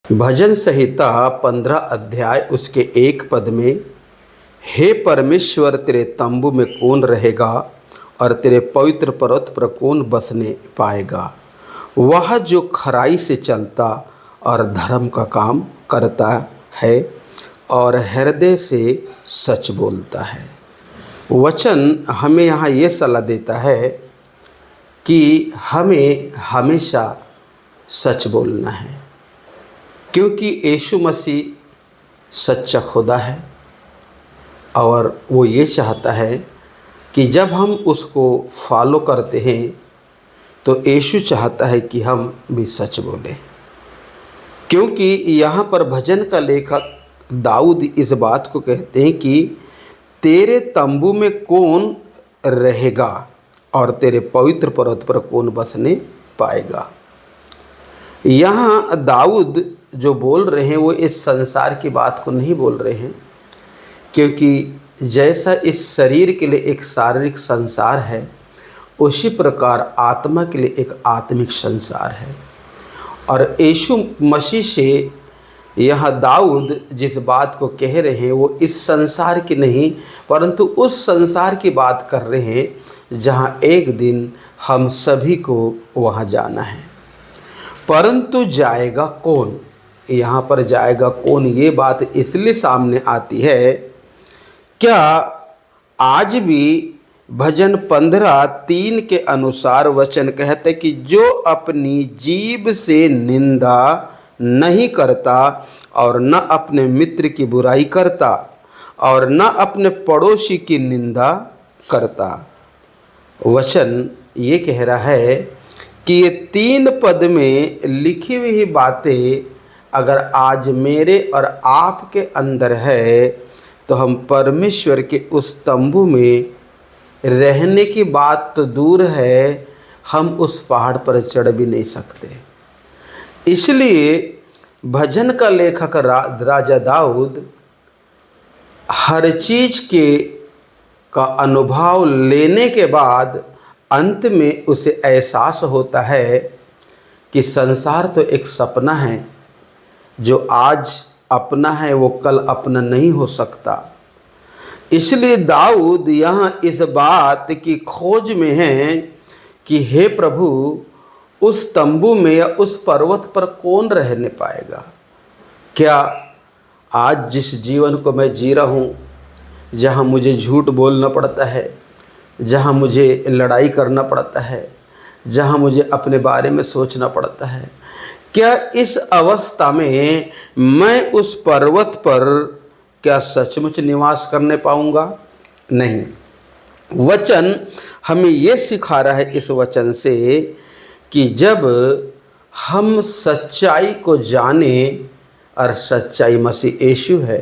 भजन संहिता 15 अध्याय उसके 1 पद में, हे परमेश्वर तेरे तंबू में कौन रहेगा और तेरे पवित्र पर्वत पर कौन बसने पाएगा। वह जो खराई से चलता और धर्म का काम करता है और हृदय से सच बोलता है। वचन हमें यहाँ ये सलाह देता है कि हमें हमेशा सच बोलना है, क्योंकि यीशु मसीह सच्चा खुदा है और वो ये चाहता है कि जब हम उसको फॉलो करते हैं तो यीशु चाहता है कि हम भी सच बोलें। क्योंकि यहाँ पर भजन का लेखक दाऊद इस बात को कहते हैं कि तेरे तंबू में कौन रहेगा और तेरे पवित्र पर्वत पर कौन बसने पाएगा। यहाँ दाऊद जो बोल रहे हैं वो इस संसार की बात को नहीं बोल रहे हैं, क्योंकि जैसा इस शरीर के लिए एक शारीरिक संसार है उसी प्रकार आत्मा के लिए एक आत्मिक संसार है। और यीशु मसीह से यह दाऊद जिस बात को कह रहे हैं वो इस संसार की नहीं परंतु उस संसार की बात कर रहे हैं जहाँ एक दिन हम सभी को वहाँ जाना है। परंतु जाएगा कौन, यहाँ पर जाएगा कौन ये बात इसलिए सामने आती है। क्या आज भी भजन 15:3 के अनुसार वचन कहते कि जो अपनी जीभ से निंदा नहीं करता और न अपने मित्र की बुराई करता और न अपने पड़ोसी की निंदा करता। वचन ये कह रहा है कि ये 3 पद में लिखी हुई बातें अगर आज मेरे और आपके अंदर है तो हम परमेश्वर के उस तंबू में रहने की बात तो दूर है, हम उस पहाड़ पर चढ़ भी नहीं सकते। इसलिए भजन का लेखक राजा दाऊद हर चीज़ का अनुभव लेने के बाद अंत में उसे एहसास होता है कि संसार तो एक सपना है, जो आज अपना है वो कल अपना नहीं हो सकता। इसलिए दाऊद यहाँ इस बात की खोज में है कि हे प्रभु उस तंबू में या उस पर्वत पर कौन रहने पाएगा। क्या आज जिस जीवन को मैं जी रहा हूँ, जहाँ मुझे झूठ बोलना पड़ता है, जहाँ मुझे लड़ाई करना पड़ता है, जहाँ मुझे अपने बारे में सोचना पड़ता है, क्या इस अवस्था में मैं उस पर्वत पर क्या सचमुच निवास करने पाऊंगा? नहीं। वचन हमें ये सिखा रहा है इस वचन से कि जब हम सच्चाई को जाने और सच्चाई मसीह यीशु है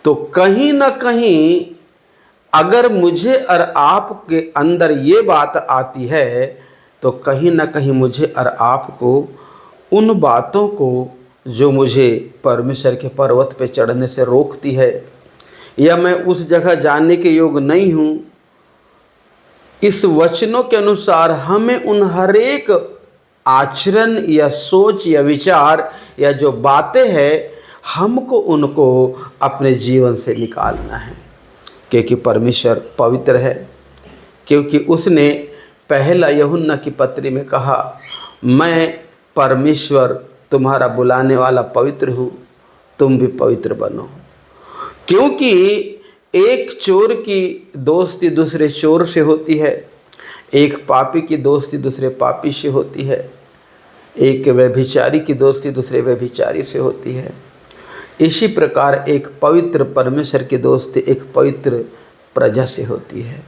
तो कहीं ना कहीं अगर मुझे और आपके अंदर ये बात आती है तो कहीं ना कहीं मुझे और आपको उन बातों को जो मुझे परमेश्वर के पर्वत पे चढ़ने से रोकती है या मैं उस जगह जाने के योग नहीं हूँ, इस वचनों के अनुसार हमें उन हर एक आचरण या सोच या विचार या जो बातें हैं हमको उनको अपने जीवन से निकालना है। क्योंकि परमेश्वर पवित्र है, क्योंकि उसने पहला यूहन्ना की पत्री में कहा मैं परमेश्वर तुम्हारा बुलाने वाला पवित्र हूँ, तुम भी पवित्र बनो। क्योंकि एक चोर की दोस्ती दूसरे चोर से होती है, एक पापी की दोस्ती दूसरे पापी से होती है, एक व्यभिचारी की दोस्ती दूसरे व्यभिचारी से होती है। इसी प्रकार एक पवित्र परमेश्वर की दोस्ती एक पवित्र प्रजा से होती है।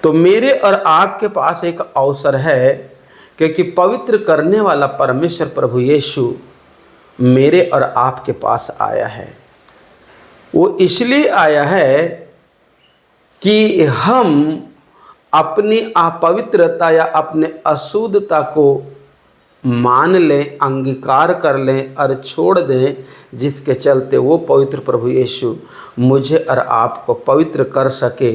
तो मेरे और आपके पास एक अवसर है, क्योंकि पवित्र करने वाला परमेश्वर प्रभु यीशु मेरे और आपके पास आया है। वो इसलिए आया है कि हम अपनी अपवित्रता या अपने अशुद्धता को मान लें, अंगीकार कर लें और छोड़ दें, जिसके चलते वो पवित्र प्रभु यीशु मुझे और आपको पवित्र कर सके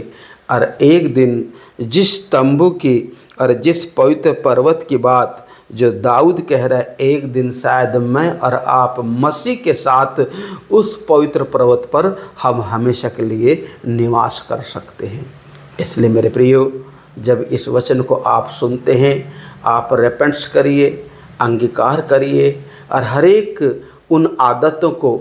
और एक दिन जिस तंबू की और जिस पवित्र पर्वत की बात जो दाऊद कह रहा है, एक दिन शायद मैं और आप मसीह के साथ उस पवित्र पर्वत पर हम हमेशा के लिए निवास कर सकते हैं। इसलिए मेरे प्रियो, जब इस वचन को आप सुनते हैं, आप रेपेंट्स करिए, अंगीकार करिए और हर एक उन आदतों को,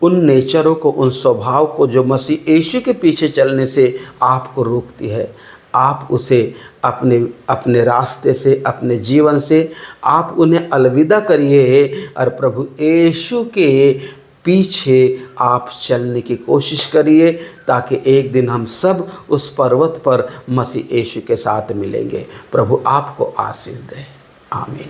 उन नेचरों को, उन स्वभाव को जो मसीह यीशु के पीछे चलने से आपको रोकती है, आप उसे अपने रास्ते से, अपने जीवन से आप उन्हें अलविदा करिए और प्रभु यीशु के पीछे आप चलने की कोशिश करिए, ताकि एक दिन हम सब उस पर्वत पर मसीह यीशु के साथ मिलेंगे। प्रभु आपको आशीष दे। आमीन।